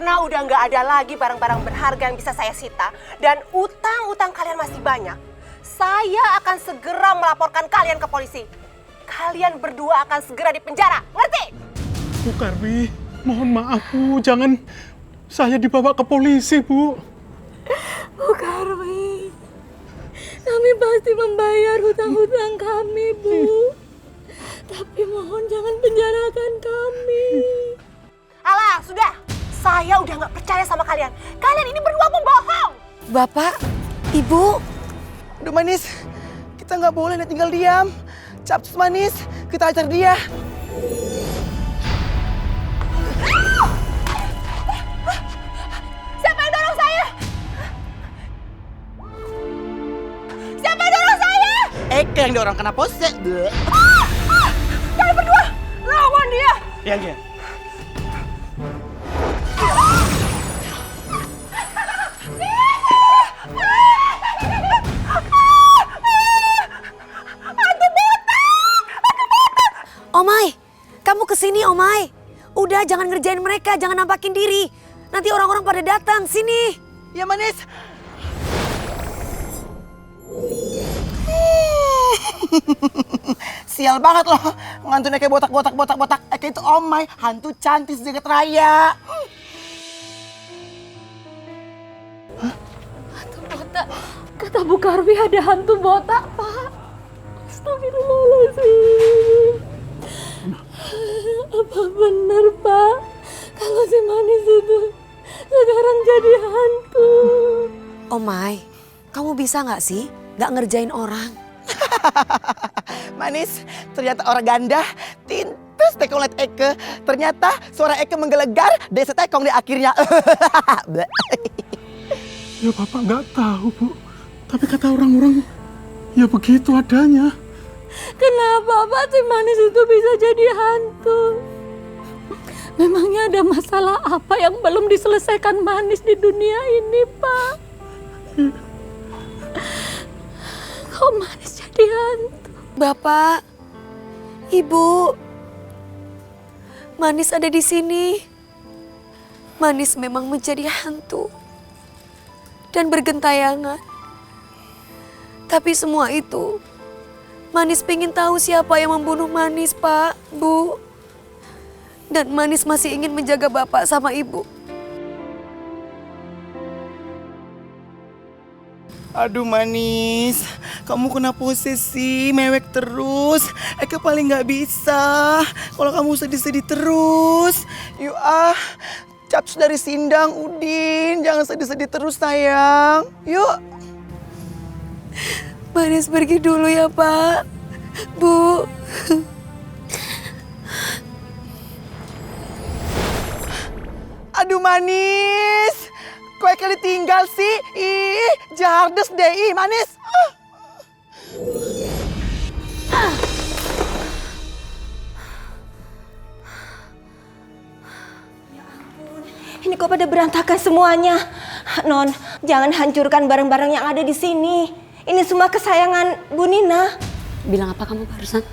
Karena udah nggak ada lagi barang-barang berharga yang bisa saya sita dan utang-utang kalian masih banyak, saya akan segera melaporkan kalian ke polisi. Kalian berdua akan segera dipenjara, ngerti? Bu Karwi, mohon maaf Bu, jangan saya dibawa ke polisi Bu. Bu Karwi, kami pasti membayar hutang-hutang kami, Bu. Tapi mohon jangan penjarakan kami. Alah, sudah. Saya udah nggak percaya sama kalian. Kalian ini berdua pembohong. Bapak, Ibu. Aduh Manis, kita nggak boleh tinggal diam. Capcus Manis, kita ajar dia. Siapa yang dorong saya? Siapa yang dorong saya? Eke yang dorong kena pose. Kalian berdua, lawan dia. Iya. Omai, kamu kesini Omai. Udah jangan ngerjain mereka, jangan nampakin diri. Nanti orang-orang pada datang, sini. Ya Manis. Sial banget loh, ngantuin Eke botak. Eke itu Omai, hantu cantik sejagat raya. Hantu botak. Kata Bu Karwi ada hantu botak, Pak. Astagfirullahaladzim. Apa benar, Pak? Kalau si Manis itu sekarang jadi hantu. Omai, kamu bisa nggak sih nggak ngerjain orang? Manis, ternyata orang ganda, tintus tekong liat Eke. Ternyata suara Eke menggelegar, desa tekong di akhirnya. Ya Bapak nggak tahu Bu, tapi kata orang-orang ya begitu adanya. Kenapa Pak si Manis itu bisa jadi hantu? Memangnya ada masalah apa yang belum diselesaikan Manis di dunia ini, Pak? Kok Manis jadi hantu? Bapak, Ibu, Manis ada di sini. Manis memang menjadi hantu dan bergentayangan. Tapi semua itu, Manis pengen tahu siapa yang membunuh Manis, Pak, Bu. Dan Manis masih ingin menjaga Bapak sama Ibu. Aduh Manis, kamu kena posesi, mewek terus. Eke paling nggak bisa kalau kamu sedih-sedih terus. Yuk Capcus dari Sindang, Udin, jangan sedih-sedih terus sayang. Yuk. Manis pergi dulu ya, Pak. Bu. Aduh Manis, kok Eke ditinggal sih? Ih, jahardes deh, Manis. Ini kok pada berantakan semuanya. Non, jangan hancurkan barang-barang yang ada di sini. Ini semua kesayangan Bu Nina. Bilang apa kamu barusan?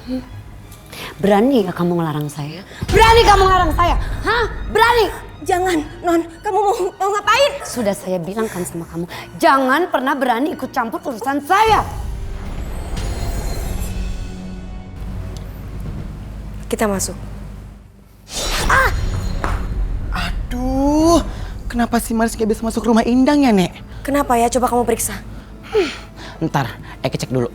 Berani gak kamu ngelarang saya? Berani kamu ngelarang saya? Hah? Berani? Jangan, Non. Kamu mau ngapain? Sudah saya bilang kan sama kamu, jangan pernah berani ikut campur urusan saya. Kita masuk. Aduh, kenapa si Manis gak bisa masuk rumah Indang ya, Nek? Kenapa ya? Coba kamu periksa. Ntar, Eke cek dulu.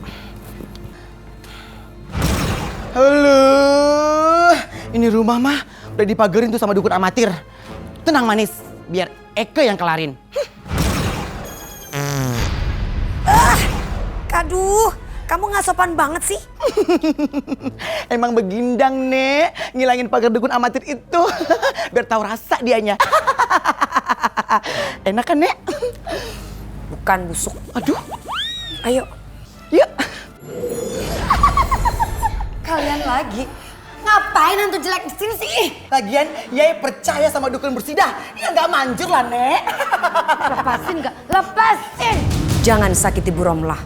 Halo, ini rumah mah udah dipagerin tuh sama dukun amatir. Tenang Manis, biar Eke yang kelarin. Aduh, kamu nggak sopan banget sih. Emang begindang, Nek, ngilangin pagar dukun amatir itu. Biar tahu rasa dianya. Enak kan, Nek? Bukan busuk. Aduh, Ayo. yuk. Kalian lagi? Ngapain hantu jelek di sini sih? Lagian, Yai percaya sama dukun bersidah. Ya nggak manjur lah, Nek. Lepasin gak? Lepasin! Jangan sakiti Bu Romlah.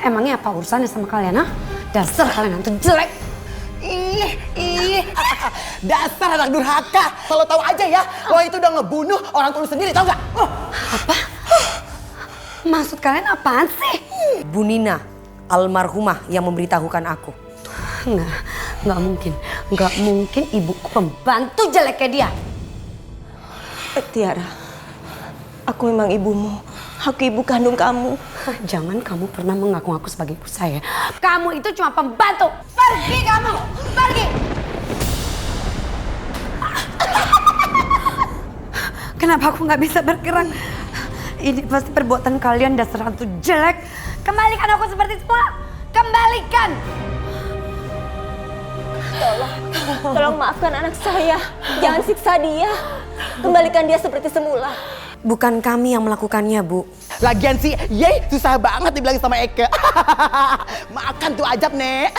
Emangnya apa urusannya sama kalian, ha? Dasar kalian hantu jelek. Ih, Dasar anak durhaka. Kalau tahu aja ya, lo itu udah ngebunuh orang tua lu sendiri, tahu nggak? Maksud kalian apaan sih? Bu Nina, almarhumah yang memberitahukan aku. Nggak mungkin. Nggak mungkin ibuku pembantu jeleknya dia. Tiara, aku memang ibumu. Aku ibu kandung kamu. Jangan kamu pernah mengaku-ngaku sebagai ibu saya. Kamu itu cuma pembantu. Pergi kamu, pergi. Kenapa aku nggak bisa bergerak? Ini pasti perbuatan kalian dasar hantu jelek. Kembalikan aku seperti semula. Kembalikan. Tolong maafkan anak saya. Jangan siksa dia. Kembalikan dia seperti semula. Bukan kami yang melakukannya, Bu. Lagian sih, yey susah banget dibilangin sama Eke. Makan tuh Ajab, Nek.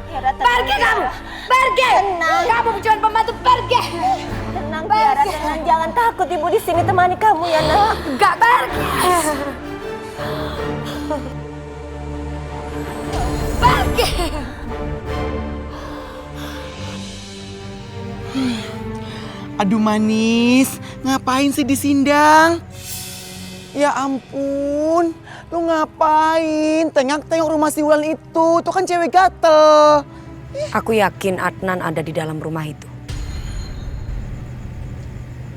Tiara, Pergi kamu, pergi. Kamu cuma pembantu, pergi. Tenang, Tiara, tenang. Jangan takut, ibu di sini temani kamu ya, Nak. Gak pergi. Pergi. Aduh manis, ngapain sih disindang? Ya ampun, lu ngapain? Tengok rumah si Wulan itu kan cewek gatel. Aku yakin Adnan ada di dalam rumah itu.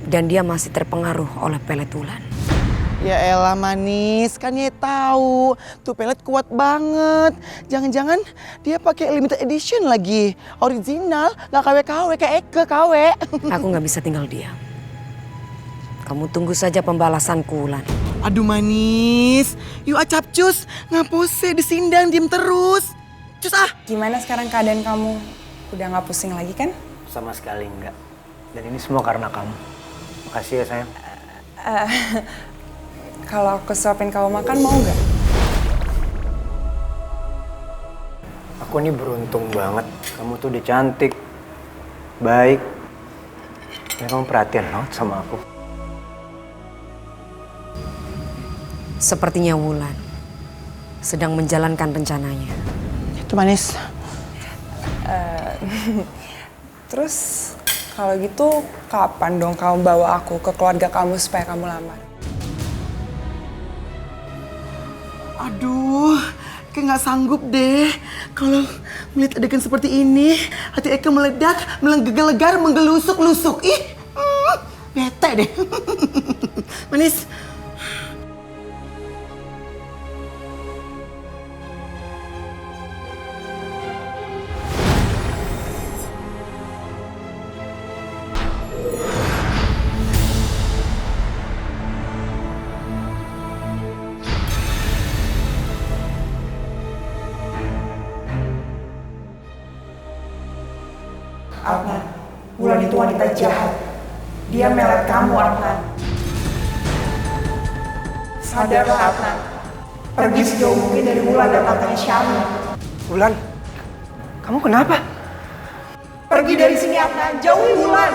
Dan dia masih terpengaruh oleh pelet Wulan. Ya elah manis, kan ya tahu tuh pelet kuat banget. Jangan-jangan dia pakai limited edition lagi, original, nggak KW-KW kayak Eke KW. Aku nggak bisa tinggal diam. Kamu tunggu saja pembalasanku, Wulan. Aduh manis, yuk acap cus, ngapose disindang diem terus. Cus ah. Gimana sekarang keadaan kamu? Udah nggak pusing lagi kan? Sama sekali enggak. Dan ini semua karena kamu. Makasih ya sayang. Kalau aku suapin kamu makan mau nggak? Aku ini beruntung banget. Kamu tuh udah cantik, baik. Dan kamu perhatian banget sama aku. Sepertinya Wulan sedang menjalankan rencananya. Itu manis. Terus kalau gitu kapan dong kamu bawa aku ke keluarga kamu supaya kamu lamar? Aduh, Eke nggak sanggup deh. Kalau melihat adegan seperti ini, hati Eke meledak, menggelegar, menggelusuk-lusuk. Ih, bete deh. Manis. Adnan, Wulan itu wanita jahat. Dia melet kamu, Adnan. Sadarlah, Adnan. Pergi sejauh mungkin dari Wulan dan tantanya Syami. Wulan, kamu kenapa? Pergi dari sini, Adnan. Jauhi Wulan.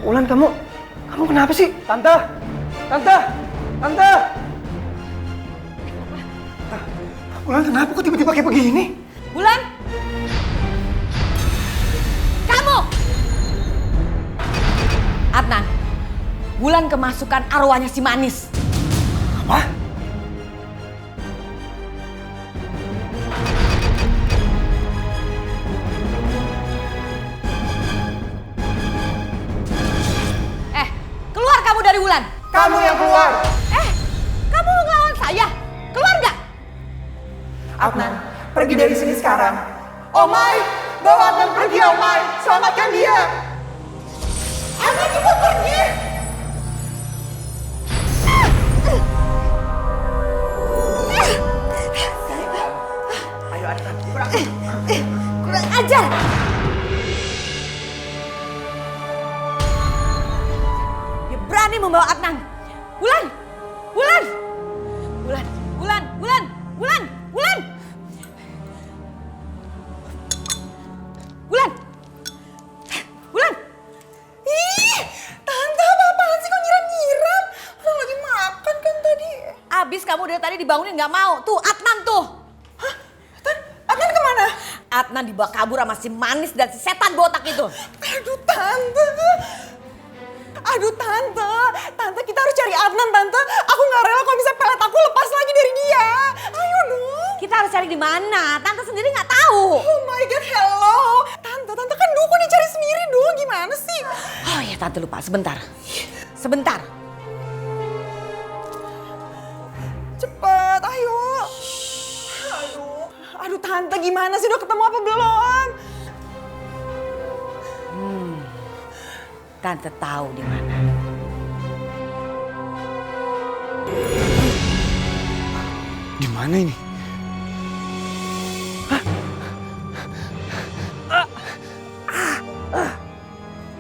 Wulan kamu kenapa sih? Tante. Wulan kenapa kok tiba-tiba kayak begini? Wulan! Kamu! Adnan, Wulan kemasukan arwahnya si Manis. Apa? Keluar kamu dari Wulan! Kamu yang keluar. Kamu ngelawan saya? Keluar nggak? Adnan, pergi dari sini sekarang. Omai, bawa Adnan pergi, Omai. Selamatkan dia. Adnan, cepat pergi. Ayo Adnan. Kurang ajar! Dia berani membawa Adnan. Wulan! Wulan! Wulan! Wulan! Wulan! Wulan! Wulan! Wulan! Wulan! Ih, Tante, apa-apaan sih kok nyiram-nyiram? Orang lagi makan kan tadi. Abis kamu dari tadi dibangunin nggak mau. Tuh, Adnan tuh. Adnan kemana? Adnan dibawa kabur sama si Manis dan si setan botak itu. Aduh tante. Aduh tante. Tante kita harus cari Adnan tante. Aku gak rela kalau bisa pelet aku lepas lagi dari dia. Ayo dong. Kita harus cari di mana? Tante sendiri nggak tahu. Oh my god, hello. Tante kan dukun dicari sendiri dong. Gimana sih? Oh ya tante lupa, sebentar. Sebentar. Cepet, ayo. Aduh tante gimana sih, udah ketemu apa belum? Tante tahu di mana. Di mana ini?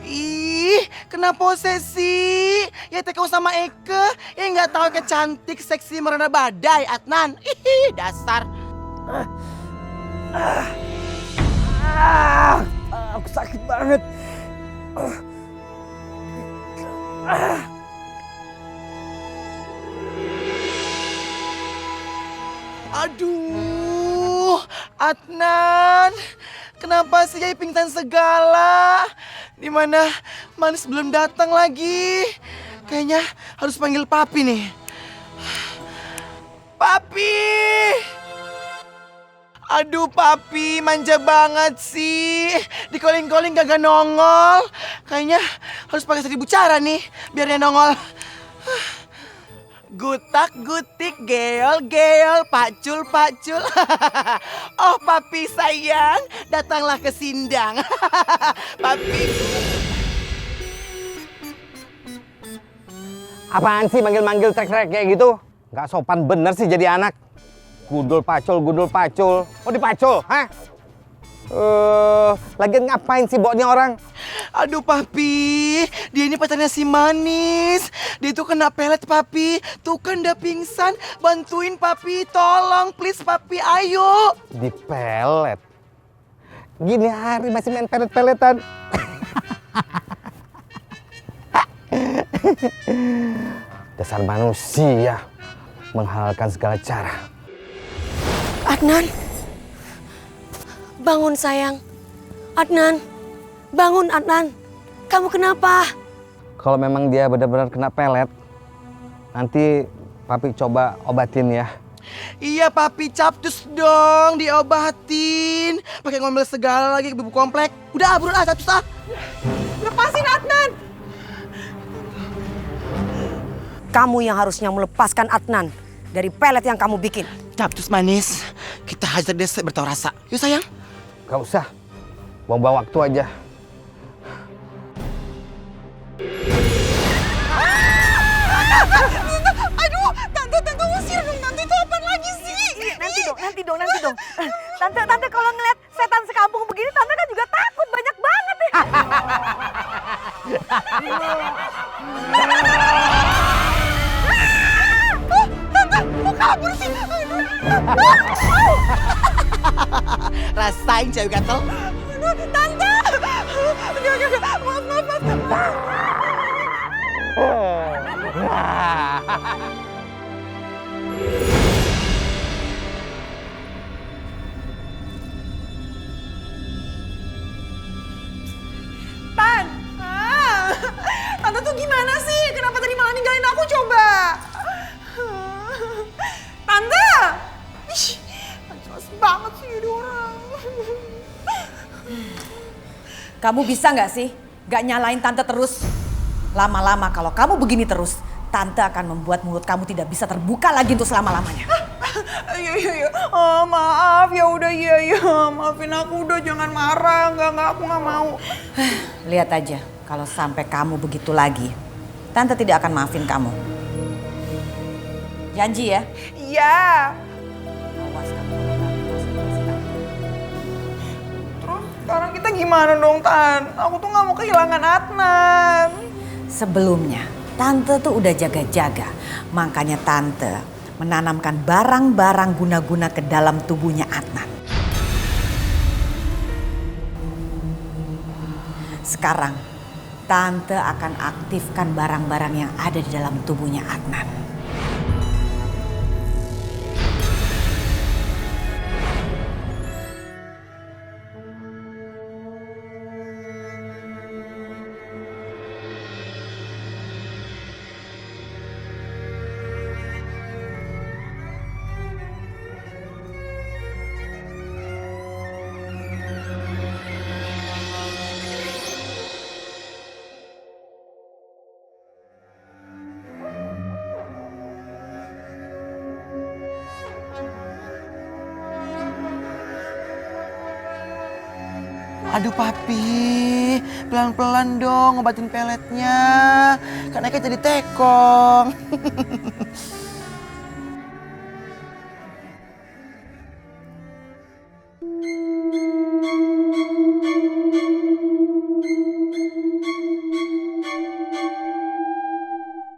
Ih, kena posesi. Ya TKU sama Eke, ya nggak tahu kecantik, seksi, merana badai, Adnan. Ih, dasar. Aku sakit banget. Aduh, Adnan, kenapa sih jadi pingsan segala? Dimana Manis belum datang lagi? Kayaknya harus panggil Papi nih. Papi! Aduh Papi, manja banget sih. Di calling-calling kagak nongol. Kayaknya harus pakai 1000 cara nih, biar dia nongol. Gutak, gutik, geol, geol, pacul, pacul. Oh Papi sayang, datanglah ke Sindang. Papi. Apaan sih manggil-manggil trek-trek kayak gitu? Gak sopan bener sih jadi anak. Gundul pacul, gundul pacul. Oh dipacul, hah? Lagian ngapain sih boknya orang? Aduh Papi, dia ini pacarnya si Manis. Dia itu kena pelet Papi. Tuh kan udah pingsan. Bantuin Papi, tolong please Papi, ayo. Dipelet? Gini hari masih main pelet-peletan. Dasar manusia menghalalkan segala cara. Adnan, bangun sayang. Adnan, bangun Adnan. Kamu kenapa? Kalau memang dia benar-benar kena pelet, nanti Papi coba obatin ya. Iya Papi, capcus dong, diobatin. Pakai ngomel segala lagi ke ibu komplek. Udah buruan capcus ah. Lepasin Adnan. Kamu yang harusnya melepaskan Adnan dari pelet yang kamu bikin. Capcus Manis, kita hajar dia bertahu rasa. Yuk sayang. Gak usah, buang-buang waktu aja. Aduh, tante usir dong, tante itu apaan lagi sih? Nanti dong. Tante kalau ngeliat setan sekampung begini, tante kan juga takut banyak banget ya. Tante, mau kabur sih? Rasain cewek gatel. Aduh, tante. Udah, maaf. Tante tuh gimana sih? Kenapa tadi malah ninggalin aku coba? Tante! Ih, jelas banget sih jadi orang. Kamu bisa nggak sih nggak nyalain tante terus? Lama-lama kalau kamu begini terus, tante akan membuat mulut kamu tidak bisa terbuka lagi untuk selama-lamanya. Iya. Oh, maaf, ya udah iya. Maafin aku udah, jangan marah. Enggak, aku nggak mau. Lihat aja, kalau sampai kamu begitu lagi, tante tidak akan maafin kamu. Janji ya? Iya. Awas kamu kalau nggak konsentrasi kamu. Terus sekarang kita gimana dong, Tan? Aku tuh nggak mau kehilangan Adnan. Sebelumnya, tante tuh udah jaga-jaga. Makanya tante menanamkan barang-barang guna-guna ke dalam tubuhnya Adnan. Sekarang, tante akan aktifkan barang-barang yang ada di dalam tubuhnya Adnan. Aduh papi, pelan-pelan dong ngobatin peletnya. Kan Eka jadi tekong.